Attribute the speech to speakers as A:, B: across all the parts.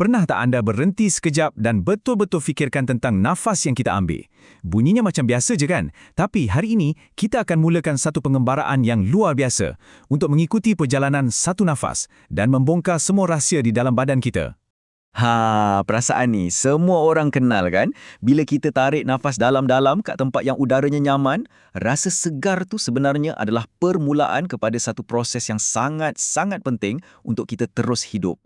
A: Pernah tak anda berhenti sekejap dan betul-betul fikirkan tentang nafas yang kita ambil? Bunyinya macam biasa je kan? Tapi hari ini, kita akan mulakan satu pengembaraan yang luar biasa untuk mengikuti perjalanan satu nafas dan membongkar semua rahsia di dalam badan kita.
B: Perasaan ni semua orang kenal kan? Bila kita tarik nafas dalam-dalam kat tempat yang udaranya nyaman, rasa segar tu sebenarnya adalah permulaan kepada satu proses yang sangat-sangat penting untuk kita terus hidup.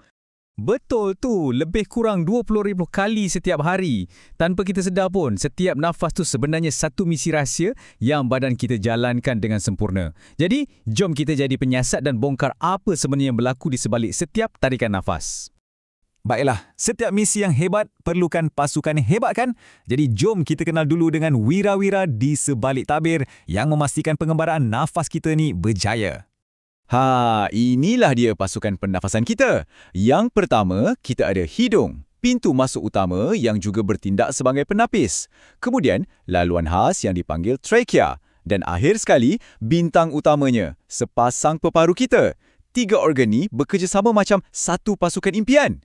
C: Betul tu, lebih kurang 20,000 kali setiap hari. Tanpa kita sedar pun, setiap nafas tu sebenarnya satu misi rahsia yang badan kita jalankan dengan sempurna. Jadi, jom kita jadi penyiasat dan bongkar apa sebenarnya yang berlaku di sebalik setiap tarikan nafas.
A: Baiklah, setiap misi yang hebat perlukan pasukan yang hebat kan? Jadi jom kita kenal dulu dengan wira-wira di sebalik tabir yang memastikan pengembaraan nafas kita ni berjaya.
B: Inilah dia pasukan pernafasan kita. Yang pertama, kita ada hidung, pintu masuk utama yang juga bertindak sebagai penapis. Kemudian, laluan khas yang dipanggil trachea. Dan akhir sekali, bintang utamanya, sepasang peparu kita. 3 organ ni bekerjasama macam satu pasukan impian.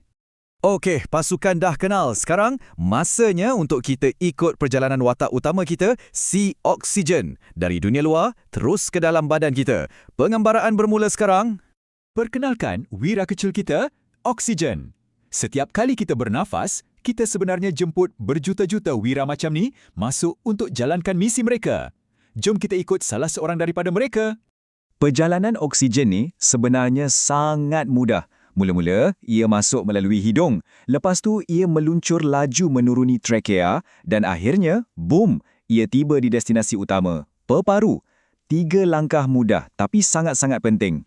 A: Okey, pasukan dah kenal. Sekarang, masanya untuk kita ikut perjalanan watak utama kita, si oksigen. Dari dunia luar, terus ke dalam badan kita. Pengembaraan bermula sekarang. Perkenalkan, wira kecil kita, oksigen. Setiap kali kita bernafas, kita sebenarnya jemput berjuta-juta wira macam ni masuk untuk jalankan misi mereka. Jom kita ikut salah seorang daripada mereka. Perjalanan oksigen ni sebenarnya sangat mudah. Mula-mula, ia masuk melalui hidung. Lepas tu, ia meluncur laju menuruni trachea dan akhirnya, boom, ia tiba di destinasi utama, peparu. 3 langkah mudah tapi sangat-sangat penting.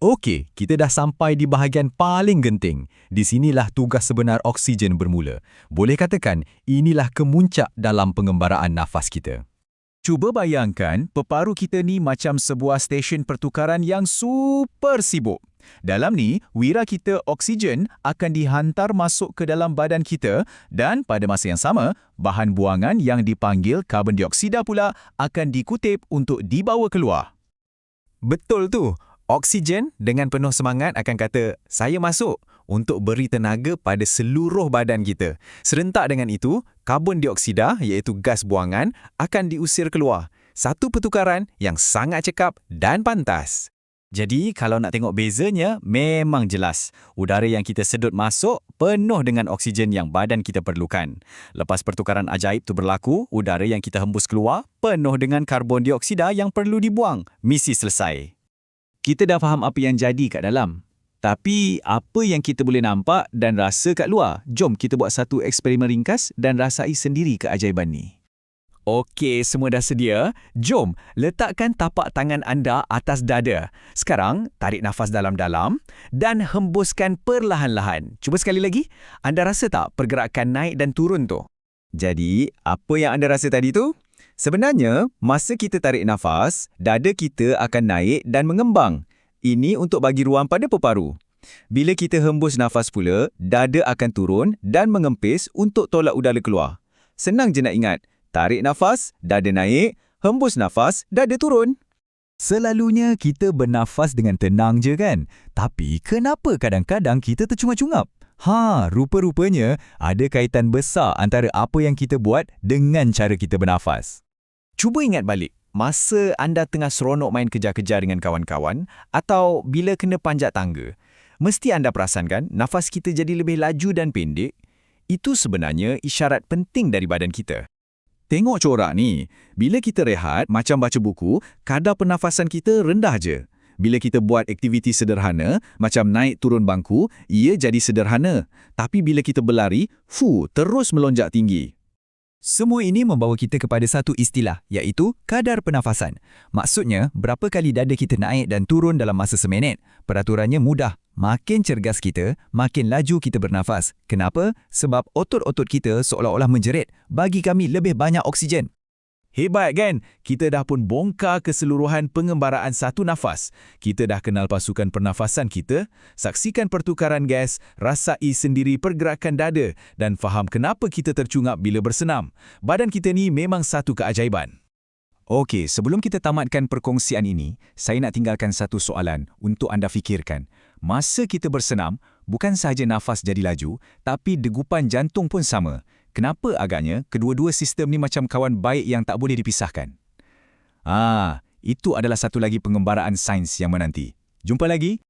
C: Okey, kita dah sampai di bahagian paling genting. Di sinilah tugas sebenar oksigen bermula. Boleh katakan, inilah kemuncak dalam pengembaraan nafas kita.
A: Cuba bayangkan, peparu kita ni macam sebuah stesen pertukaran yang super sibuk. Dalam ni, wira kita oksigen akan dihantar masuk ke dalam badan kita dan pada masa yang sama, bahan buangan yang dipanggil karbon dioksida pula akan dikutip untuk dibawa keluar. Betul tu. Oksigen dengan penuh semangat akan kata, saya masuk untuk beri tenaga pada seluruh badan kita. Serentak dengan itu, karbon dioksida iaitu gas buangan akan diusir keluar. Satu pertukaran yang sangat cekap dan pantas. Jadi, kalau nak tengok bezanya, memang jelas. Udara yang kita sedut masuk penuh dengan oksigen yang badan kita perlukan. Lepas pertukaran ajaib tu berlaku, udara yang kita hembus keluar penuh dengan karbon dioksida yang perlu dibuang. Misi selesai. Kita dah faham apa yang jadi kat dalam. Tapi, apa yang kita boleh nampak dan rasa kat luar? Jom kita buat satu eksperimen ringkas dan rasai sendiri keajaiban ni. Okey, semua dah sedia? Jom, letakkan tapak tangan anda atas dada. Sekarang, tarik nafas dalam-dalam dan hembuskan perlahan-lahan. Cuba sekali lagi. Anda rasa tak pergerakan naik dan turun tu? Jadi, apa yang anda rasa tadi tu? Sebenarnya, masa kita tarik nafas, dada kita akan naik dan mengembang. Ini untuk bagi ruang pada peparu. Bila kita hembus nafas pula, dada akan turun dan mengempis untuk tolak udara keluar. Senang je nak ingat. Tarik nafas, dada naik, hembus nafas, dada turun.
C: Selalunya kita bernafas dengan tenang je kan? Tapi kenapa kadang-kadang kita tercungap-cungap? Rupa-rupanya ada kaitan besar antara apa yang kita buat dengan cara kita bernafas.
A: Cuba ingat balik, masa anda tengah seronok main kejar-kejar dengan kawan-kawan atau bila kena panjat tangga, mesti anda perasan kan nafas kita jadi lebih laju dan pendek? Itu sebenarnya isyarat penting dari badan kita. Tengok corak ni, bila kita rehat macam baca buku, kadar pernafasan kita rendah je. Bila kita buat aktiviti sederhana, macam naik turun bangku, ia jadi sederhana. Tapi bila kita berlari, terus melonjak tinggi.
C: Semua ini membawa kita kepada satu istilah, iaitu kadar pernafasan. Maksudnya, berapa kali dada kita naik dan turun dalam masa seminit. Peraturannya mudah. Makin cergas kita, makin laju kita bernafas. Kenapa? Sebab otot-otot kita seolah-olah menjerit, bagi kami lebih banyak oksigen.
A: Hebat kan? Kita dah pun bongkar keseluruhan pengembaraan satu nafas. Kita dah kenal pasukan pernafasan kita, saksikan pertukaran gas, rasai sendiri pergerakan dada dan faham kenapa kita tercungap bila bersenam. Badan kita ni memang satu keajaiban. Okey, sebelum kita tamatkan perkongsian ini, saya nak tinggalkan satu soalan untuk anda fikirkan. Masa kita bersenam, Bukan sahaja nafas jadi laju, tapi degupan jantung pun sama. Kenapa agaknya kedua-dua sistem ni macam kawan baik yang tak boleh dipisahkan? Itu adalah satu lagi pengembaraan sains yang menanti. Jumpa lagi.